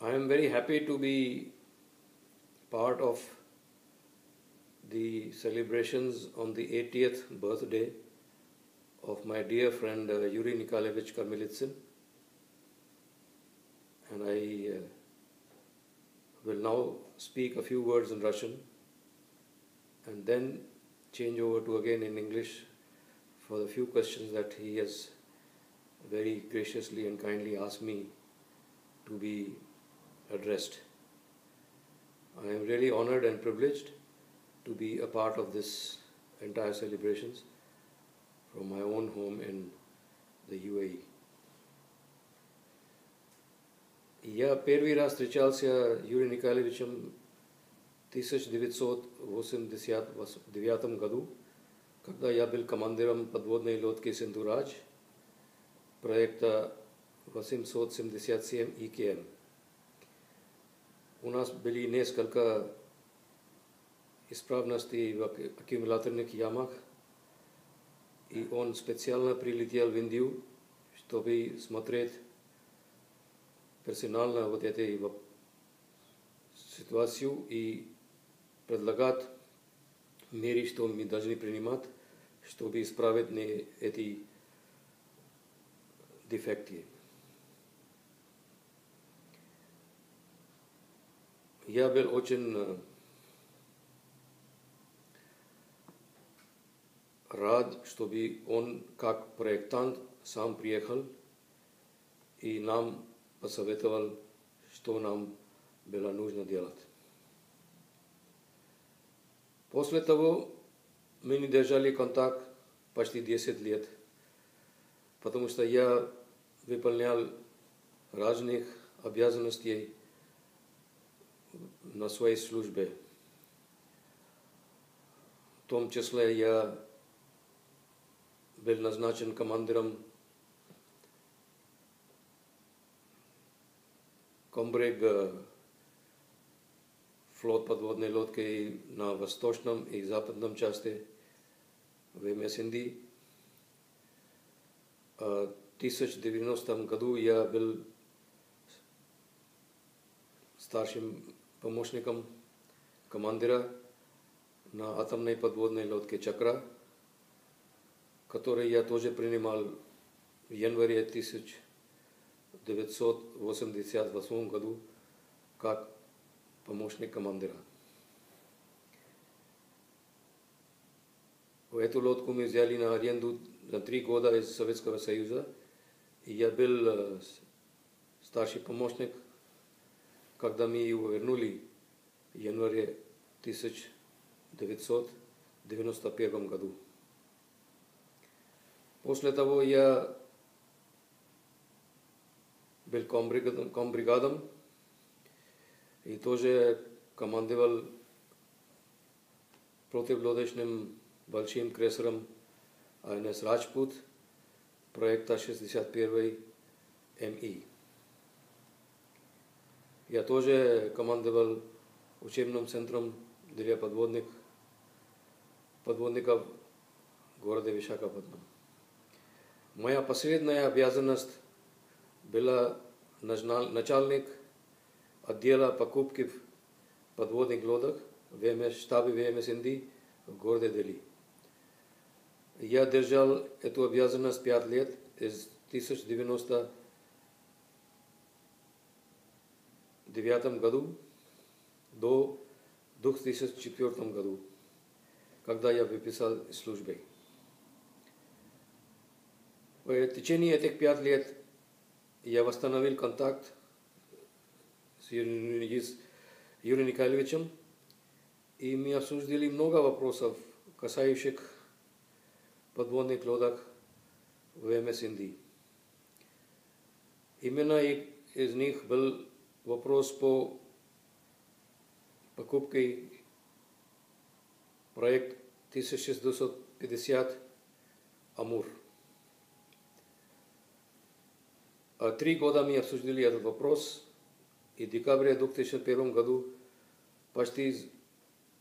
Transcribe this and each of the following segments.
I am very happy to be part of the celebrations on the 80th birthday of my dear friend Yuri Nikolaevich Kormilitsin, and I will now speak a few words in Russian and then change over to again in English for the few questions that he has very graciously and kindly asked me to be addressed. I am really honored and privileged to be a part of this entire celebrations from my own home in the UAE. Я первый раз встречался с Юрием Николаевичем в 1989 году, когда я был командиром подводной лодки «Синдурадж» проекта 877 ИКМ. У нас были несколько исправностей в аккумуляторных ямах, и он специально прилетел в Индию, чтобы смотреть персонально вот эту ситуацию и предлагать меры, что мы должны принимать, чтобы исправить эти дефекты. Я был очень рад, чтобы он как проектант сам приехал и нам посоветовал, что нам было нужно делать. После того мы не держали контакт почти 10 лет, потому что я выполнял разных обязанностей на своей службе. В том числе я был назначен командиром комбрига флот подводной лодки на восточном и западном части ВМС Индии. В 1990 году я был старшим помощником командира на атомной подводной лодке «Чакра», который я тоже принимал в январе 1988 году как помощник командира. Эту лодку мы взяли на аренду за 3 года из Советского Союза, и я был старший помощник, когда мы его вернули в январе 1991 году. После того я был комбригадом и тоже командовал противолодочным большим крейсером АНС «Раджпут» проекта 61 МИ. Я тоже командовал учебным центром для подводников города Вишакапатнам. Моя последняя обязанность была начальник отдела покупки подводных лодок в штабе ВМС Индии в городе Дели. Я держал эту обязанность 5 лет, с 1999 году до 2004 году, когда я выписал из службы. В течение этих 5 лет я восстановил контакт с Юрием Николаевичем, и мы обсудили много вопросов, касающихся подводных лодок ВМС Индии. Именно из них был вопрос по покупке проект 1650 Амур. 3 года мы обсудили этот вопрос, и в декабре 2001 году почти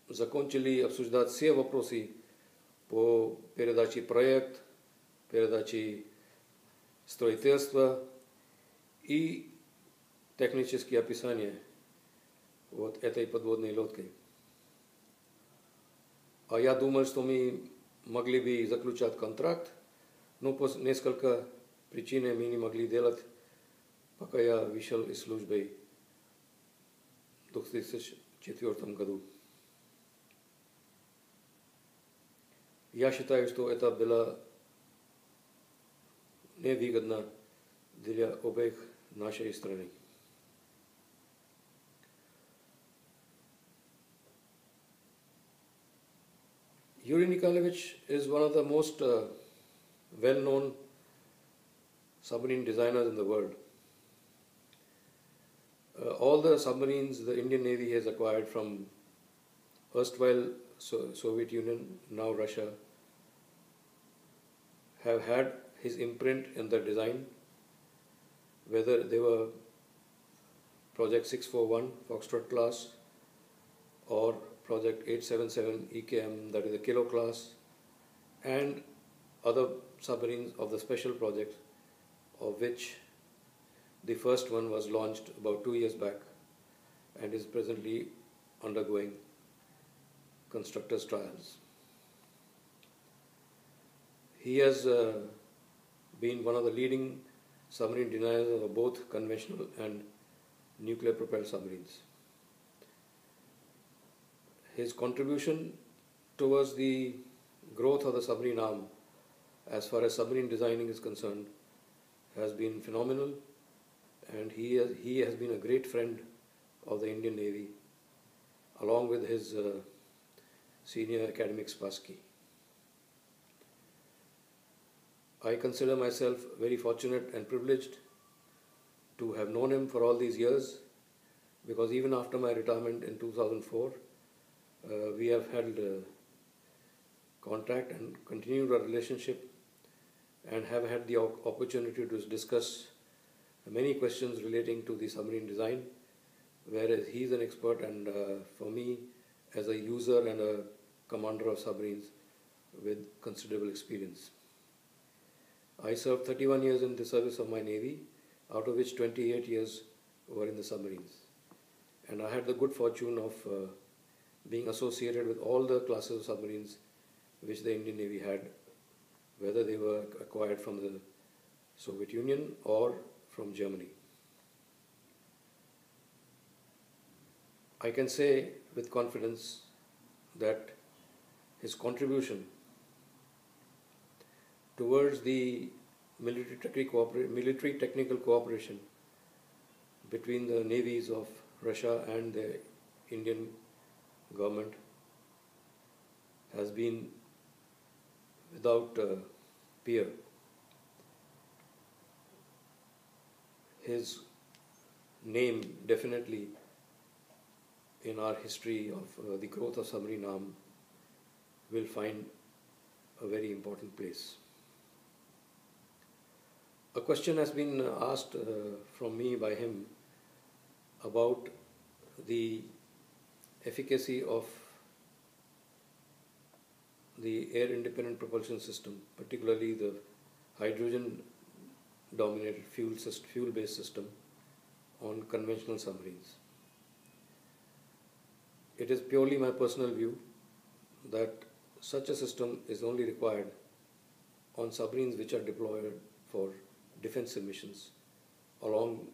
закончили обсуждать все вопросы по передаче проекта, передаче строительства и technisches opisanie, вот этой подводной лодкой. А я думал, что мы могли бы заключать контракт, но по несколько причин мы не могли делать, пока я вышел из службы в 2004 году. Я считаю, что это было невыгодно для обеих нашей страны. Yuri Nikolaevich is one of the most well-known submarine designers in the world. All the submarines the Indian Navy has acquired from erstwhile Soviet Union, now Russia, have had his imprint in the design, whether they were Project 641 Foxtrot class or Project 877 EKM, that is the Kilo class, and other submarines of the special project, of which the first one was launched about 2 years back and is presently undergoing constructors' trials. He has been one of the leading submarine designers of both conventional and nuclear propelled submarines. His contribution towards the growth of the submarine arm, as far as submarine designing is concerned, has been phenomenal, and he has been a great friend of the Indian Navy, along with his senior academic Spassky. I consider myself very fortunate and privileged to have known him for all these years, because even after my retirement in 2004, we have held contact and continued our relationship, and have had the opportunity to discuss many questions relating to the submarine design, whereas he is an expert, and for me, as a user and a commander of submarines with considerable experience. I served 31 years in the service of my Navy, out of which 28 years were in the submarines. And I had the good fortune of being associated with all the classes of submarines which the Indian Navy had, whether they were acquired from the Soviet Union or from Germany. I can say with confidence that his contribution towards the military technical cooperation between the navies of Russia and the Indian government has been without peer. His name definitely in our history of the growth of submarine arm will find a very important place. A question has been asked from me by him about the efficacy of the air-independent propulsion system, particularly the hydrogen-dominated fuel-based system on conventional submarines. It is purely my personal view that such a system is only required on submarines which are deployed for defensive missions along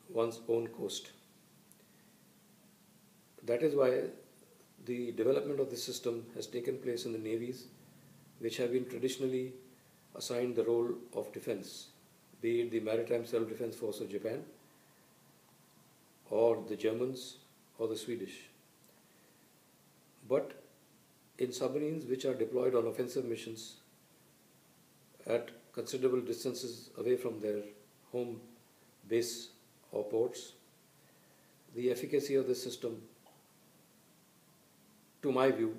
one's own coast. That is why the development of this system has taken place in the navies which have been traditionally assigned the role of defense, be it the Maritime Self-Defense Force of Japan or the Germans or the Swedish. But in submarines which are deployed on offensive missions at considerable distances away from their home base or ports, the efficacy of this system, to my view,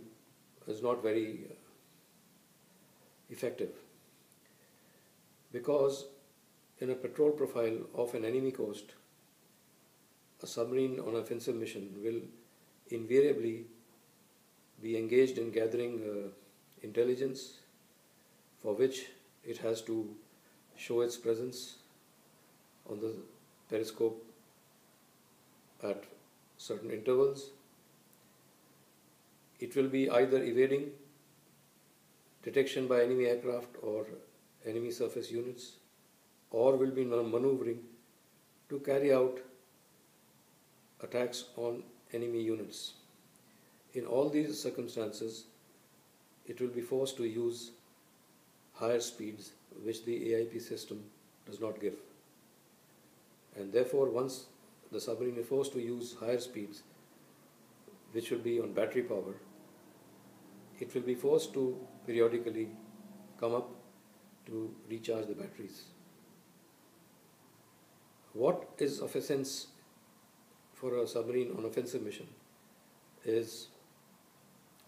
is not very effective, because in a patrol profile of an enemy coast, a submarine on an offensive mission will invariably be engaged in gathering intelligence, for which it has to show its presence on the periscope at certain intervals. It will be either evading detection by enemy aircraft or enemy surface units, or will be maneuvering to carry out attacks on enemy units. In all these circumstances, it will be forced to use higher speeds which the AIP system does not give. And therefore, once the submarine is forced to use higher speeds, which will be on battery power, it will be forced to periodically come up to recharge the batteries. What is of essence for a submarine on offensive mission is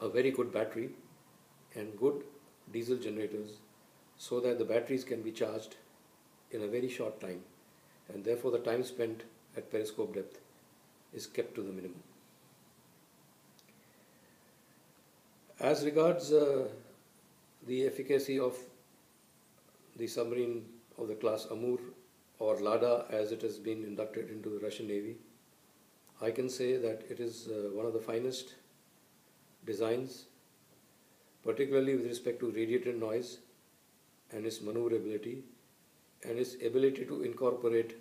a very good battery and good diesel generators, so that the batteries can be charged in a very short time, and therefore the time spent at periscope depth is kept to the minimum. As regards the efficacy of the submarine of the class Amur, or Lada as it has been inducted into the Russian Navy, I can say that it is one of the finest designs, particularly with respect to radiator noise and its maneuverability and its ability to incorporate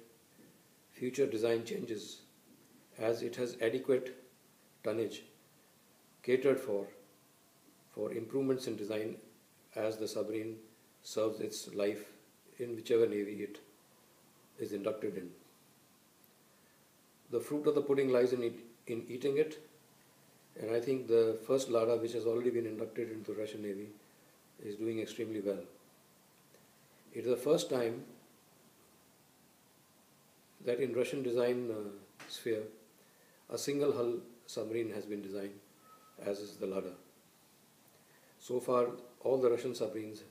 future design changes, as it has adequate tonnage catered for improvements in design as the submarine serves its life in whichever navy it is inducted in. The fruit of the pudding lies in eating it, and I think the first Lada, which has already been inducted into the Russian Navy, is doing extremely well. It is the first time that in Russian design sphere, a single hull submarine has been designed, as is the Lada. So far, all the Russian submarines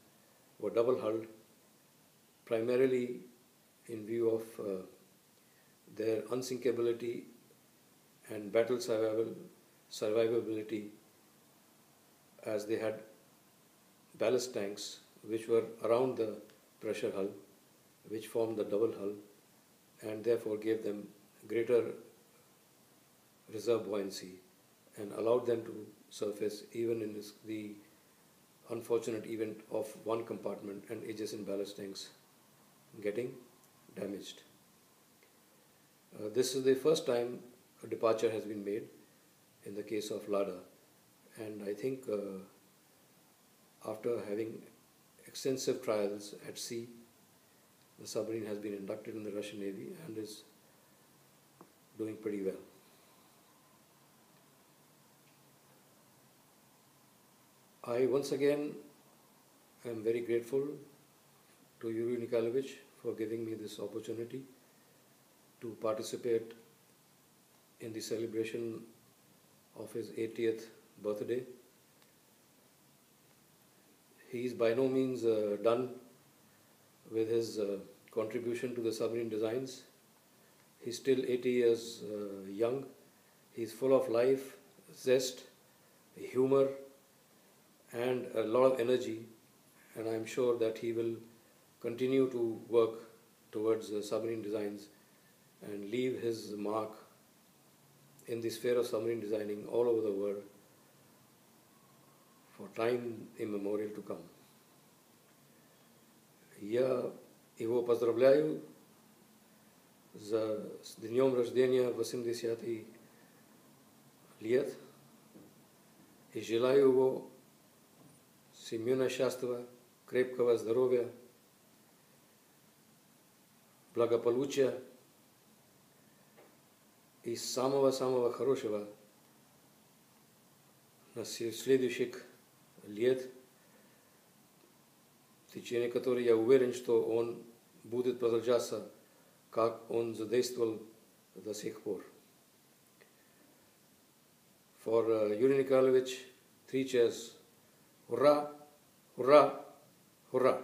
were double hulled, primarily in view of their unsinkability and battle survivability, as they had ballast tanks which were around the pressure hull, which formed the double hull, and therefore gave them greater reserve buoyancy and allowed them to surface even in the unfortunate event of one compartment and adjacent ballast tanks getting damaged. This is the first time a departure has been made in the case of Lada, and I think after having extensive trials at sea, the submarine has been inducted in the Russian Navy and is doing pretty well. I once again am very grateful to Yuri Nikolaevich for giving me this opportunity to participate in the celebration of his 80th birthday. He is by no means done with his contribution to the submarine designs. He's still 80 years young. He's full of life, zest, humor, and a lot of energy, and I'm sure that he will continue to work towards submarine designs and leave his mark in the sphere of submarine designing all over the world for time immemorial to come. Я его поздравляю с днем рождения 80 лет и желаю его семейного счастья, крепкого здоровья, благополучия и самого-самого хорошего на следующих лет, в течение которых я уверен, что он будет продолжаться, как он задействовал до сих пор. For Yuri Nikolaevich, 3 cheers. Hurrah, hurrah, hurrah.